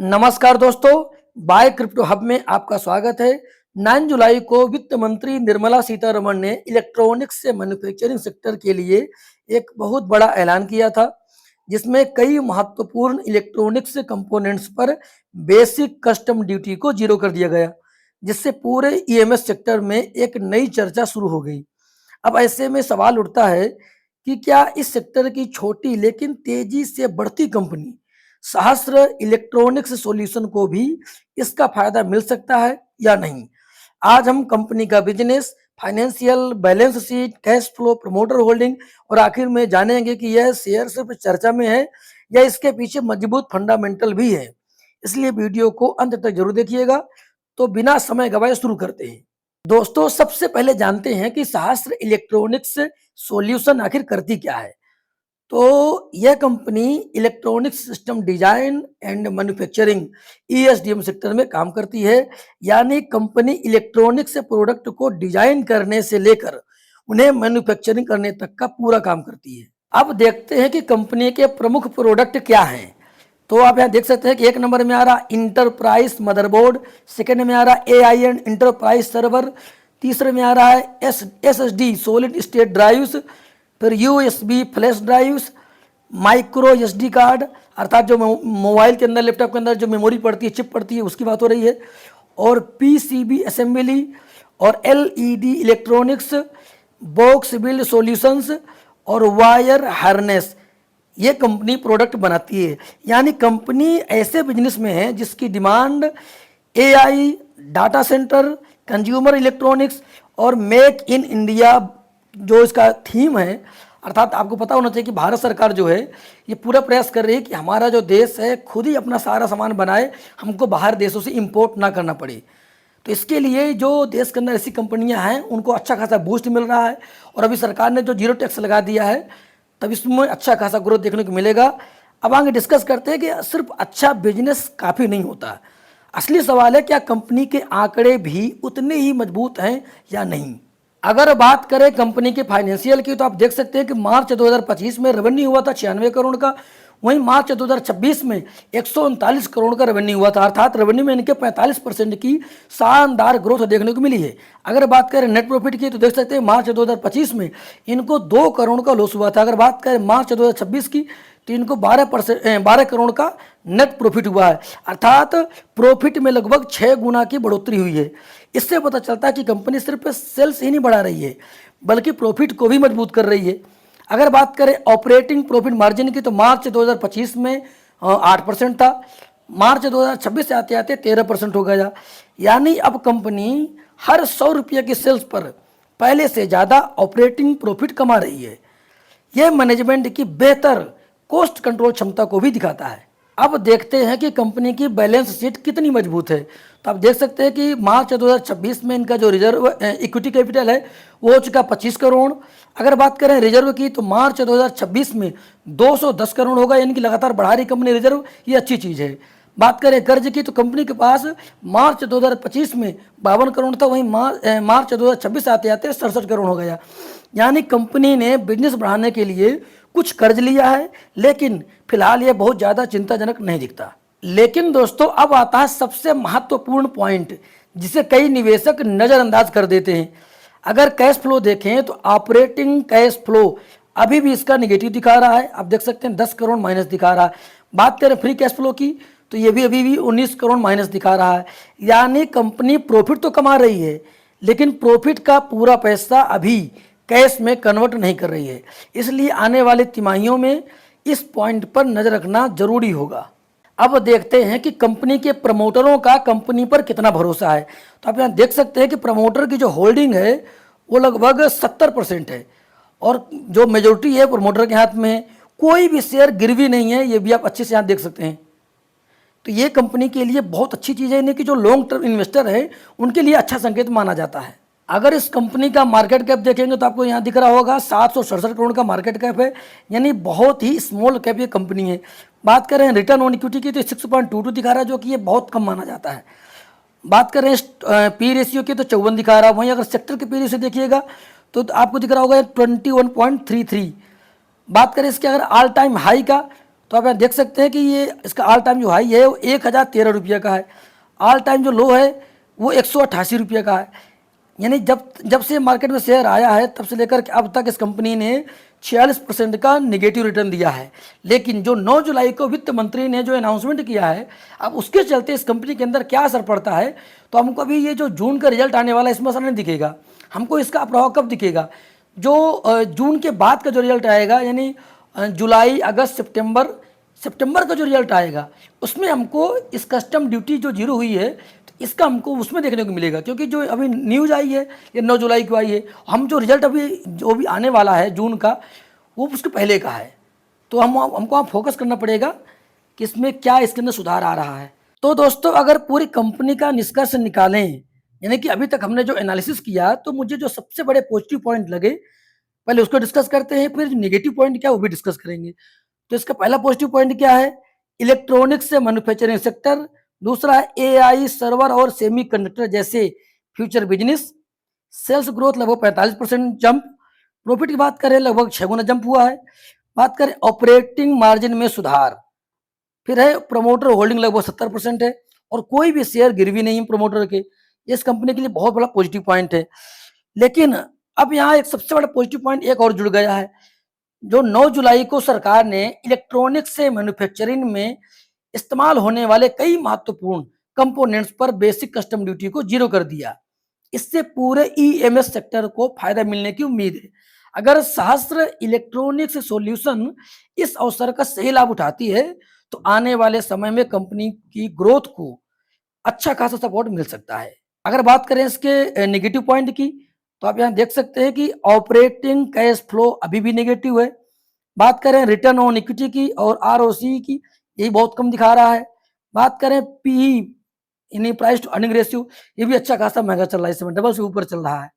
नमस्कार दोस्तों, bye crypto hub में आपका स्वागत है। 9 जुलाई को वित्त मंत्री निर्मला सीतारमण ने इलेक्ट्रॉनिक्स से मैन्युफैक्चरिंग सेक्टर के लिए एक बहुत बड़ा ऐलान किया था, जिसमें कई महत्वपूर्ण इलेक्ट्रॉनिक्स कंपोनेंट्स पर बेसिक कस्टम ड्यूटी को जीरो कर दिया गया, जिससे पूरे ईएमएस सेक्टर में एक नई चर्चा शुरू हो गई। अब ऐसे में सवाल उठता है कि क्या इस सेक्टर की छोटी लेकिन तेजी से बढ़ती कंपनी सहस्त्र इलेक्ट्रॉनिक्स सॉल्यूशन को भी इसका फायदा मिल सकता है या नहीं। आज हम कंपनी का business, financial, balance sheet, cash flow, promoter holding और आखिर में जानेंगे कि यह शेयर सिर्फ चर्चा में है या इसके पीछे मजबूत फंडामेंटल भी है। इसलिए वीडियो को अंत तक जरूर देखिएगा। तो बिना समय गवाए शुरू करते हैं। दोस्तों, सबसे पहले जानते हैं कि सहस्त्र इलेक्ट्रॉनिक्स सॉल्यूशन आखिर करती क्या है। तो यह company electronics system design and manufacturing ESDM sector में काम करती है। यानी कंपनी इलेक्ट्रॉनिक्स प्रोडक्ट को डिजाइन करने से लेकर उन्हें मैन्युफैक्चरिंग करने तक का पूरा काम करती है। अब देखते हैं कि कंपनी के प्रमुख प्रोडक्ट क्या हैं। तो आप यहाँ देख सकते हैं कि एक नंबर में आ रहा इंटरप्राइज मदरबोर्ड, सेकंड में आ रहा एआई एंड इंटरप्राइज सर्वर, तीसरे में आ रहा है एसएसडी सॉलिड स्टेट ड्राइव्स, फिर USB flash drives, micro SD card अर्थात जो मोबाइल के अंदर, लैपटॉप के अंदर जो मेमोरी पड़ती है, चिप पड़ती है, उसकी बात हो रही है, और पीसीबी असेंबली और LED electronics, box build solutions और वायर हार्नेस। ये कंपनी प्रोडक्ट बनाती है। यानी कंपनी ऐसे बिजनेस में है जिसकी demand AI, data centre, consumer electronics और मेक इन इंडिया जो इसका थीम है। अर्थात आपको पता होना चाहिए कि भारत सरकार जो है ये पूरा प्रयास कर रही है कि हमारा जो देश है खुद ही अपना सारा सामान बनाए, हमको बाहर देशों से इंपोर्ट ना करना पड़े। तो इसके लिए जो देश के अंदर ऐसी कंपनियां हैं उनको अच्छा खासा बूस्ट मिल रहा है। और अभी सरकार ने जो जीरो टैक्स लगा दिया है, तब इसमें अच्छा खासा ग्रोथ देखने को मिलेगा। अब आगे डिस्कस करते हैं कि सिर्फ अच्छा बिजनेस काफ़ी नहीं होता। असली सवाल है क्या कंपनी के आंकड़े भी उतने ही मजबूत हैं या नहीं। अगर बात करें कंपनी के फाइनेंशियल की, तो आप देख सकते हैं कि मार्च 2025 में रेवेन्यू हुआ था 96 करोड़ का। वहीं मार्च 2026 में 139 करोड़ का रेवेन्यू हुआ था। अर्थात रेवेन्यू में इनके 45% की शानदार ग्रोथ देखने को मिली है। अगर बात करें नेट प्रॉफिट की, तो देख सकते हैं मार्च 2025 में इनको 2 करोड़ का लॉस हुआ था। अगर बात करें मार्च 2026 की, तो इनको 12 करोड़ का नेट प्रॉफिट हुआ है। अर्थात प्रॉफिट में लगभग 6 गुना की बढ़ोतरी हुई है। इससे पता चलता है कि कंपनी सिर्फ सेल्स ही नहीं बढ़ा रही है बल्कि प्रॉफिट को भी मजबूत कर रही है। अगर बात करें ऑपरेटिंग प्रॉफिट मार्जिन की, तो मार्च 2025 में 8% था। मार्च 2026 से आते आते 13% हो गया। यानी अब कंपनी हर 100 रुपये की सेल्स पर पहले से ज़्यादा ऑपरेटिंग प्रॉफिट कमा रही है। यह मैनेजमेंट की बेहतर कॉस्ट कंट्रोल क्षमता को भी दिखाता है। अब देखते हैं कि कंपनी की बैलेंस शीट कितनी मजबूत है। तो आप देख सकते हैं कि मार्च 2026 में इनका जो रिजर्व इक्विटी कैपिटल है वो हो चुका 25 करोड़। अगर बात करें रिजर्व की, तो मार्च 2026 में 210 करोड़ होगा। यानी कि लगातार बढ़ा रही कंपनी रिजर्व, ये अच्छी चीज़ है। बात करें कर्ज की, तो कंपनी के पास मार्च 2025 में 52 करोड़ था। वहीं मार्च 2026 आते आते 67 करोड़ हो गया। यानी कंपनी ने बिजनेस बढ़ाने के लिए कुछ कर्ज लिया है, लेकिन फिलहाल ये बहुत ज़्यादा चिंताजनक नहीं दिखता। लेकिन दोस्तों, अब आता है सबसे महत्वपूर्ण पॉइंट, जिसे कई निवेशक नज़रअंदाज कर देते हैं। अगर कैश फ्लो देखें तो ऑपरेटिंग कैश फ्लो अभी भी इसका निगेटिव दिखा रहा है। आप देख सकते हैं 10 करोड़ माइनस दिखा रहा है। बात करें फ्री कैश फ्लो की, तो ये भी अभी भी 19 करोड़ माइनस दिखा रहा है। यानी कंपनी प्रॉफिट तो कमा रही है, लेकिन प्रॉफिट का पूरा पैसा अभी कैश में कन्वर्ट नहीं कर रही है। इसलिए आने वाले तिमाहियों में इस पॉइंट पर नजर रखना जरूरी होगा। अब देखते हैं कि कंपनी के प्रमोटरों का कंपनी पर कितना भरोसा है। तो आप यहाँ देख सकते हैं कि प्रमोटर की जो होल्डिंग है वो लगभग 70% है और जो मेजोरिटी है प्रमोटर के हाथ में है। कोई भी शेयर गिरवी नहीं है, ये भी आप अच्छे से यहाँ देख सकते हैं। तो ये कंपनी के लिए बहुत अच्छी चीज़ है। यानी कि जो लॉन्ग टर्म इन्वेस्टर है उनके लिए अच्छा संकेत माना जाता है। अगर इस कंपनी का मार्केट कैप देखेंगे तो आपको यहाँ दिख रहा होगा 767 करोड़ का मार्केट कैप है। यानी बहुत ही स्मॉल कैप ये कंपनी है। बात करें रिटर्न ऑन इक्विटी की, तो 6.22 दिखा रहा है, जो कि ये बहुत कम माना जाता है। बात करें पी रेशियो की, तो 54 दिखा रहा है। वहीं अगर सेक्टर के पी रेशियो देखिएगा तो आपको दिख रहा होगा 21.33। बात करें इसके अगर ऑल टाइम हाई का, तो आप यहाँ देख सकते हैं कि ये इसका ऑल टाइम जो हाई है वो 1013 रुपये का है, ऑल टाइम जो लो है वो 188 रुपये का है। यानी जब जब से मार्केट में शेयर आया है तब से लेकर के अब तक इस कंपनी ने 46% का नेगेटिव रिटर्न दिया है। लेकिन जो 9 जुलाई को वित्त मंत्री ने जो अनाउंसमेंट किया है, अब उसके चलते इस कंपनी के अंदर क्या असर पड़ता है, तो हमको अभी ये जो जून का रिजल्ट आने वाला है इसमें असर नहीं दिखेगा। हमको इसका प्रभाव कब दिखेगा, जो जून के बाद का जो रिजल्ट आएगा, यानी जुलाई, अगस्त, सितंबर का जो रिजल्ट आएगा उसमें हमको इस कस्टम ड्यूटी जो जीरो हुई है तो इसका हमको उसमें देखने को मिलेगा। क्योंकि जो अभी न्यूज़ आई है ये 9 जुलाई को आई है, हम जो रिजल्ट अभी जो भी आने वाला है जून का वो उसके पहले का है। तो हमको वहाँ फोकस करना पड़ेगा कि इसमें क्या इसके अंदर सुधार आ रहा है। तो दोस्तों अगर पूरी कंपनी का निष्कर्ष निकालें, यानी कि अभी तक हमने जो एनालिसिस किया, तो मुझे जो सबसे बड़े पॉजिटिव पॉइंट लगे पहले उसको डिस्कस करते हैं, फिर नेगेटिव पॉइंट क्या वो भी डिस्कस करेंगे। तो इसका पहला पॉजिटिव पॉइंट क्या है, इलेक्ट्रॉनिक्स से मैन्युफैक्चरिंग सेक्टर। दूसरा है एआई, सर्वर और सेमीकंडक्टर जैसे फ्यूचर बिजनेस। सेल्स ग्रोथ लगभग 45% जंप। प्रॉफिट की बात करें लगभग 6 गुना जंप हुआ है। बात करें ऑपरेटिंग मार्जिन में सुधार। फिर है प्रमोटर होल्डिंग लगभग 70% है और कोई भी शेयर गिरवी नहीं है प्रमोटर के। इस कंपनी के लिए बहुत बड़ा पॉजिटिव पॉइंट है। लेकिन अब यहाँ एक सबसे बड़ा पॉजिटिव पॉइंट एक और जुड़ गया है। जो 9 जुलाई को सरकार ने इलेक्ट्रॉनिक्स से मैन्युफैक्चरिंग में इस्तेमाल होने वाले कई महत्वपूर्ण कंपोनेंट्स पर बेसिक कस्टम ड्यूटी को जीरो कर दिया। इससे पूरे ईएमएस सेक्टर को फायदा मिलने की उम्मीद है। अगर सहस्त्र इलेक्ट्रॉनिक्स सॉल्यूशन इस अवसर का सही लाभ उठाती है तो आने वाले समय में कंपनी की ग्रोथ को अच्छा खासा सपोर्ट मिल सकता है। अगर बात करें इसके नेगेटिव पॉइंट की, तो आप यहाँ देख सकते हैं कि ऑपरेटिंग कैश फ्लो अभी भी नेगेटिव है। बात करें रिटर्न ऑन इक्विटी की और आरओसी की, यही बहुत कम दिखा रहा है। बात करें पीई यानी प्राइस टू अर्निंग रेशियो, ये भी अच्छा खासा महंगा चल रहा है, इस समय डबल से ऊपर चल रहा है।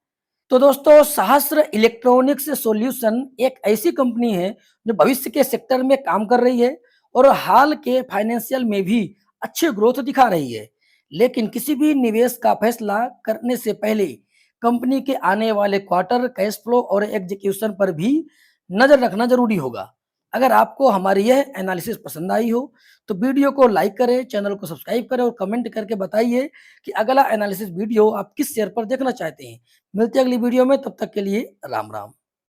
तो दोस्तों सहस्त्र इलेक्ट्रॉनिक्स सॉल्यूशन एक ऐसी कंपनी है जो भविष्य के सेक्टर में काम कर रही है और हाल के फाइनेंशियल में भी अच्छी ग्रोथ दिखा रही है। लेकिन किसी भी निवेश का फैसला करने से पहले कंपनी के आने वाले क्वार्टर, कैश फ्लो और एग्जीक्यूशन पर भी नजर रखना जरूरी होगा। अगर आपको हमारी यह एनालिसिस पसंद आई हो तो वीडियो को लाइक करें, चैनल को सब्सक्राइब करें और कमेंट करके बताइए कि अगला एनालिसिस वीडियो आप किस शेयर पर देखना चाहते हैं। मिलते हैं अगली वीडियो में, तब तक के लिए राम राम।